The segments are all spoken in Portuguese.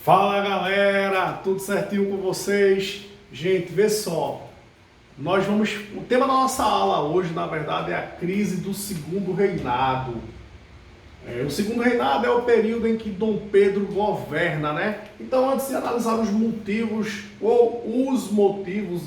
Fala galera, tudo certinho com vocês? Gente, vê só, o tema da nossa aula hoje, na verdade, é a crise do segundo reinado. O segundo reinado é o período em que Dom Pedro governa, né? Então, antes de analisar os motivos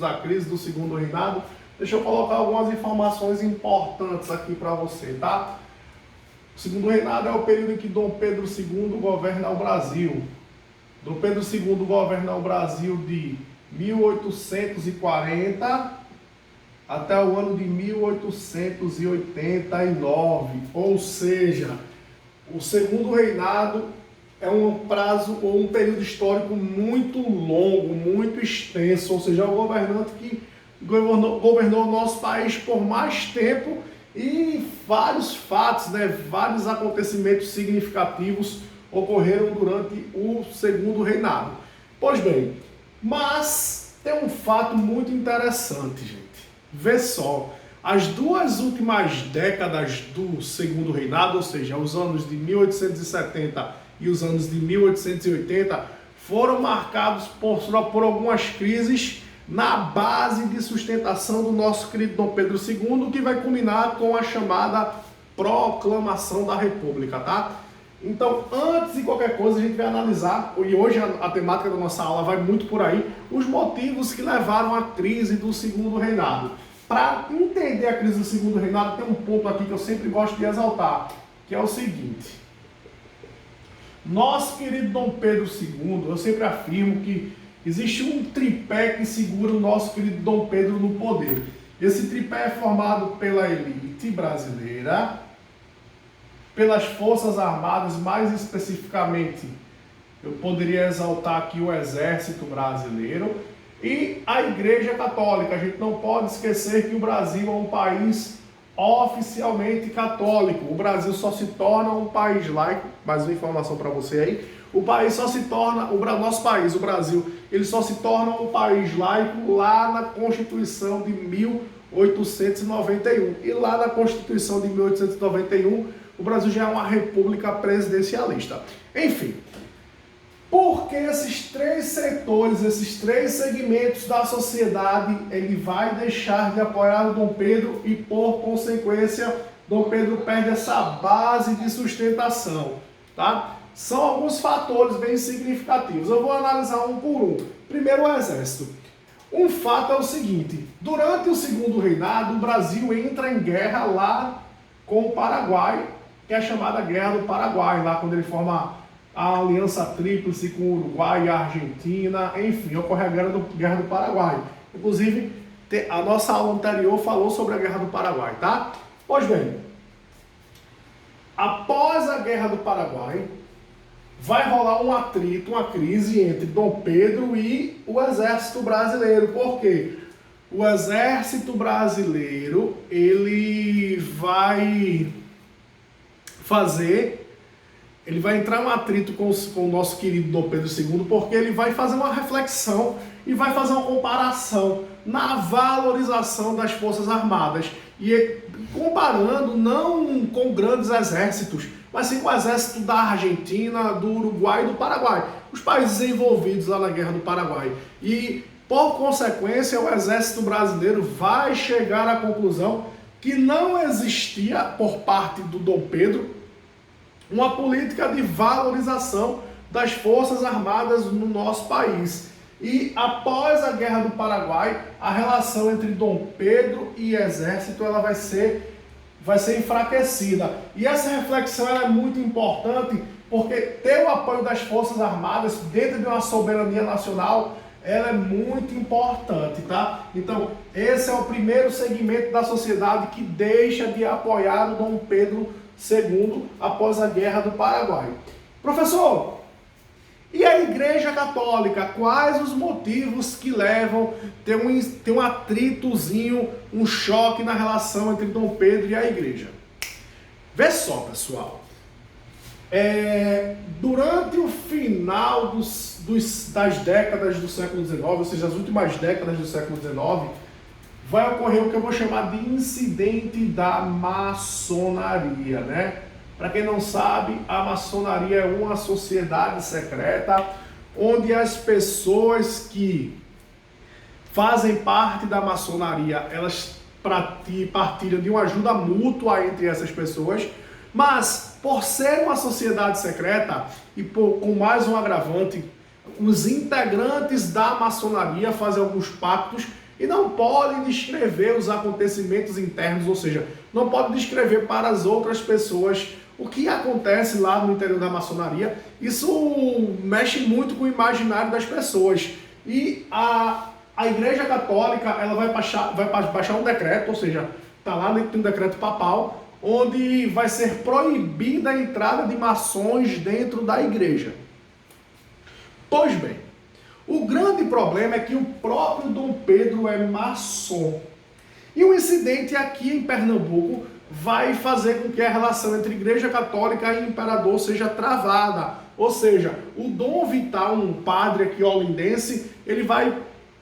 da crise do segundo reinado, deixa eu colocar algumas informações importantes aqui para você, tá? O segundo reinado é o período em que Dom Pedro II governa o Brasil. Dom Pedro II governa o Brasil de 1840 até o ano de 1889, ou seja, o segundo reinado é um prazo ou um período histórico muito longo, muito extenso, ou seja, é um governante que governou o nosso país por mais tempo e vários fatos, vários acontecimentos significativos ocorreram durante o segundo reinado. Pois bem, mas tem um fato muito interessante, gente. Vê só, as duas últimas décadas do segundo reinado, ou seja, os anos de 1870 e os anos de 1880, foram marcados por algumas crises na base de sustentação do nosso querido Dom Pedro II, que vai culminar com a chamada Proclamação da República, tá? Então, antes de qualquer coisa, a gente vai analisar, e hoje a temática da nossa aula vai muito por aí, os motivos que levaram à crise do segundo reinado. Para entender a crise do segundo reinado, tem um ponto aqui que eu sempre gosto de exaltar, que é o seguinte. Nosso querido Dom Pedro II, eu sempre afirmo que existe um tripé que segura o nosso querido Dom Pedro no poder. Esse tripé é formado pela elite brasileira, pelas Forças Armadas, mais especificamente, eu poderia exaltar aqui o Exército Brasileiro e a Igreja Católica. A gente não pode esquecer que o Brasil é um país oficialmente católico. O Brasil só se torna um país laico, mais uma informação para você aí, o Brasil, ele só se torna um país laico lá na Constituição de 1891. E lá na Constituição de 1891, o Brasil já é uma república presidencialista. Enfim, porque esses três setores, esses três segmentos da sociedade, ele vai deixar de apoiar o Dom Pedro e, por consequência, Dom Pedro perde essa base de sustentação, tá? São alguns fatores bem significativos. Eu vou analisar um por um. Primeiro, o Exército. Um fato é o seguinte: durante o segundo reinado, o Brasil entra em guerra lá com o Paraguai, que é a chamada Guerra do Paraguai, lá quando ele forma a aliança tríplice com o Uruguai e a Argentina, enfim, ocorre a Guerra do Paraguai. Inclusive, a nossa aula anterior falou sobre a Guerra do Paraguai, tá? Pois bem, após a Guerra do Paraguai, vai rolar um atrito, uma crise entre Dom Pedro e o Exército Brasileiro. Por quê? O Exército Brasileiro, ele vai entrar em um atrito com o nosso querido Dom Pedro II, porque ele vai fazer uma reflexão e vai fazer uma comparação na valorização das Forças Armadas. E comparando não com grandes exércitos, mas sim com o exército da Argentina, do Uruguai e do Paraguai, os países envolvidos lá na Guerra do Paraguai. E, por consequência, o exército brasileiro vai chegar à conclusão que não existia, por parte do Dom Pedro, uma política de valorização das Forças Armadas no nosso país. E após a Guerra do Paraguai, a relação entre Dom Pedro e Exército ela vai ser enfraquecida. E essa reflexão ela é muito importante, porque ter o apoio das Forças Armadas dentro de uma soberania nacional ela é muito importante, tá? Então, esse é o primeiro segmento da sociedade que deixa de apoiar o Dom Pedro II após a Guerra do Paraguai. Professor, e a Igreja Católica? Quais os motivos que levam a ter um atritozinho, um choque na relação entre Dom Pedro e a Igreja? Vê só, pessoal. Durante o final das décadas do século XIX, ou seja, as últimas décadas do século XIX, vai ocorrer o que eu vou chamar de incidente da maçonaria, né? Para quem não sabe, a maçonaria é uma sociedade secreta onde as pessoas que fazem parte da maçonaria, elas partilham de uma ajuda mútua entre essas pessoas, mas por ser uma sociedade secreta e com mais um agravante, os integrantes da maçonaria fazem alguns pactos e não podem descrever os acontecimentos internos, ou seja, não podem descrever para as outras pessoas o que acontece lá no interior da maçonaria. Isso mexe muito com o imaginário das pessoas. E a Igreja Católica, ela vai baixar um decreto, ou seja, está lá dentro de um decreto papal, onde vai ser proibida a entrada de maçons dentro da igreja. Pois bem, o grande problema é que o próprio Dom Pedro é maçom. E o incidente aqui em Pernambuco vai fazer com que a relação entre Igreja Católica e Imperador seja travada. Ou seja, o Dom Vital, um padre aqui olindense, ele vai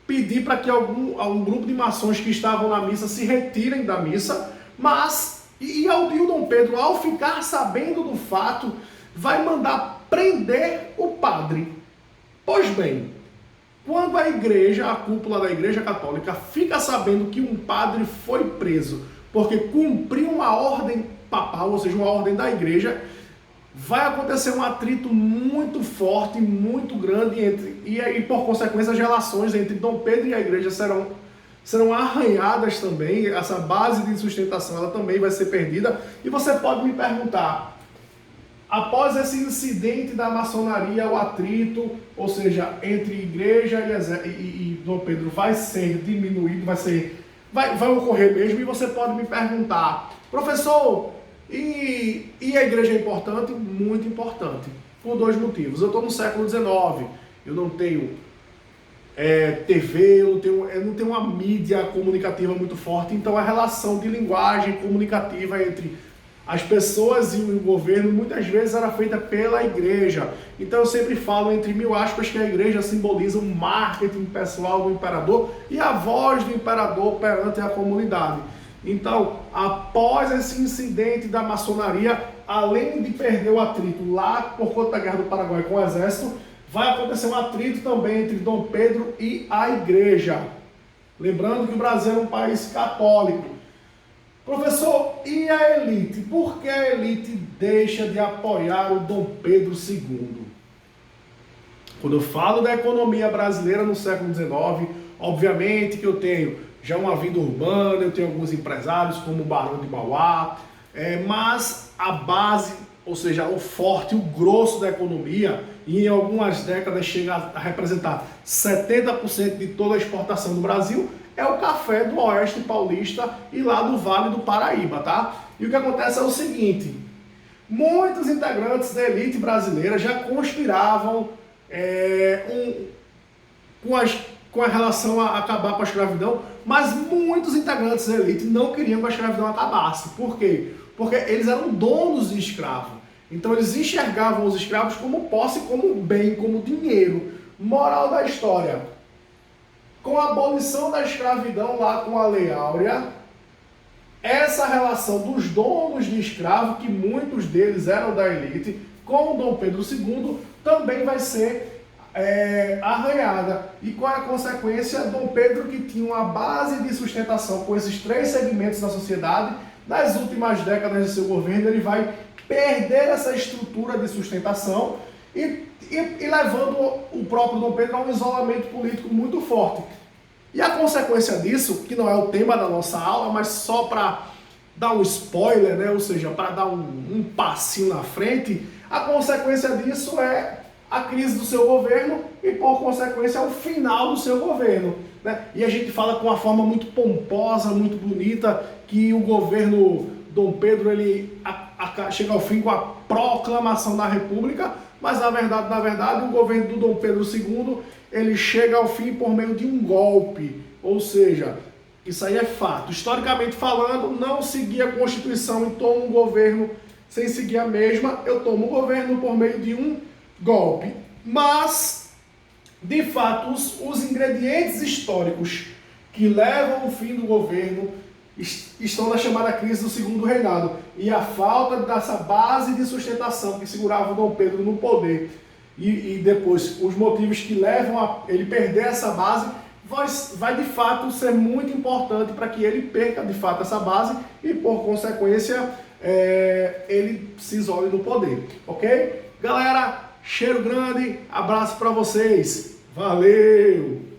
pedir para que algum grupo de maçons que estavam na missa se retirem da missa, mas o Dom Pedro, ao ficar sabendo do fato, vai mandar prender o padre. Pois bem, quando a igreja, a cúpula da Igreja Católica, fica sabendo que um padre foi preso porque cumpriu uma ordem papal, ou seja, uma ordem da igreja, vai acontecer um atrito muito forte, muito grande, e por consequência as relações entre Dom Pedro e a igreja serão arranhadas também. Essa base de sustentação ela também vai ser perdida. E você pode me perguntar, após esse incidente da maçonaria, o atrito, ou seja, entre igreja e Dom Pedro vai ser diminuído, vai ocorrer mesmo? E você pode me perguntar, professor, e a igreja é importante? Muito importante, por dois motivos. Eu estou no século XIX, eu não tenho TV, eu não tenho uma mídia comunicativa muito forte, então a relação de linguagem comunicativa entre as pessoas e o governo muitas vezes era feita pela igreja. Então eu sempre falo entre mil aspas que a igreja simboliza o marketing pessoal do imperador e a voz do imperador perante a comunidade. Então, após esse incidente da maçonaria, além de perder o atrito lá por conta da Guerra do Paraguai com o exército, vai acontecer um atrito também entre Dom Pedro e a igreja. Lembrando que o Brasil é um país católico. Professor, e a elite? Por que a elite deixa de apoiar o Dom Pedro II? Quando eu falo da economia brasileira no século XIX, obviamente que eu tenho já uma vida urbana, eu tenho alguns empresários como o Barão de Mauá, mas a base, ou seja, o forte, o grosso da economia, e em algumas décadas chega a representar 70% de toda a exportação do Brasil, é o café do Oeste Paulista e lá do Vale do Paraíba, tá? E o que acontece é o seguinte, muitos integrantes da elite brasileira já conspiravam com a relação a acabar com a escravidão, mas muitos integrantes da elite não queriam que a escravidão acabasse. Por quê? Porque eles eram donos de escravo. Então eles enxergavam os escravos como posse, como bem, como dinheiro. Moral da história. Com a abolição da escravidão lá com a Lei Áurea, essa relação dos donos de escravo, que muitos deles eram da elite, com o Dom Pedro II, também vai ser arranhada. E qual é a consequência? Dom Pedro, que tinha uma base de sustentação com esses três segmentos da sociedade, nas últimas décadas de seu governo, ele vai perder essa estrutura de sustentação e levando o próprio Dom Pedro a um isolamento político muito forte. E a consequência disso, que não é o tema da nossa aula, mas só para dar um spoiler, né? Ou seja, para dar um passinho na frente, a consequência disso é a crise do seu governo e, por consequência, o final do seu governo, né? E a gente fala com uma forma muito pomposa, muito bonita, que o governo Dom Pedro ele chega ao fim com a proclamação da República, mas na verdade o governo do Dom Pedro II ele chega ao fim por meio de um golpe, ou seja, isso aí é fato. Historicamente falando, não seguir a Constituição e toma um governo sem seguir a mesma, eu tomo o governo por meio de um golpe. Mas, de fato, os ingredientes históricos que levam ao fim do governo estão na chamada crise do Segundo Reinado. E a falta dessa base de sustentação que segurava o Dom Pedro no poder e depois os motivos que levam a ele perder essa base, vai de fato ser muito importante para que ele perca de fato essa base e por consequência ele se isole do poder, ok? Galera, cheiro grande, abraço para vocês, valeu!